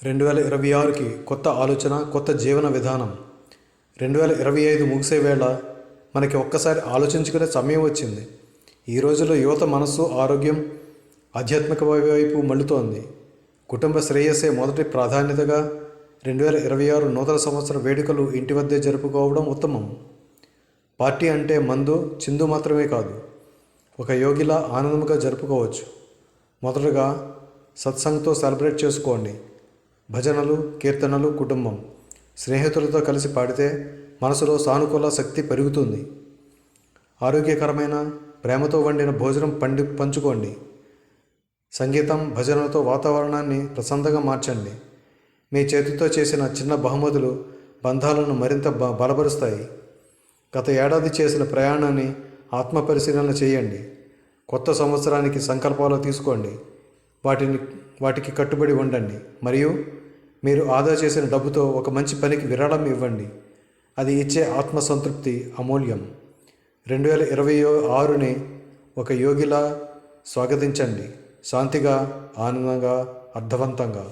2026కి కొత్త ఆలోచన, కొత్త జీవన విధానం. 2025 ముగిసే వేళ మనకి ఒక్కసారి ఆలోచించుకునే సమయం వచ్చింది. ఈ రోజుల్లో యువత మనస్సు, ఆరోగ్యం, ఆధ్యాత్మిక వైపు మళ్ళుతోంది. కుటుంబ శ్రేయస్సే మొదటి ప్రాధాన్యతగా 2026 నూతన సంవత్సర వేడుకలు ఇంటి వద్దే జరుపుకోవడం ఉత్తమం. పార్టీ అంటే మందు, చిందు మాత్రమే కాదు, ఒక యోగిలా ఆనందంగా జరుపుకోవచ్చు. మొదటగా సత్సంగ్తో సెలబ్రేట్ చేసుకోండి. భజనలు, కీర్తనలు, కుటుంబం, స్నేహితులతో కలిసి పాడితే మనసులో సానుకూల శక్తి పెరుగుతుంది. ఆరోగ్యకరమైన, ప్రేమతో వండిన భోజనం పంచుకోండి. సంగీతం, భజనలతో వాతావరణాన్ని ప్రశాంతంగా మార్చండి. మీ చేతితో చేసిన చిన్న బహుమతులు బంధాలను మరింత బలపరుస్తాయి. గత ఏడాది చేసిన ప్రయాణాన్ని ఆత్మపరిశీలన చేయండి. కొత్త సంవత్సరానికి సంకల్పాలు తీసుకోండి. వాటికి కట్టుబడి ఉండండి. మరియు మీరు ఆదా చేసిన డబ్బుతో ఒక మంచి పనికి విరాళం ఇవ్వండి. అది ఇచ్చే ఆత్మసంతృప్తి అమూల్యం. 2026ని ఒక యోగిలా స్వాగతించండి. శాంతిగా, ఆనందంగా, అర్థవంతంగా.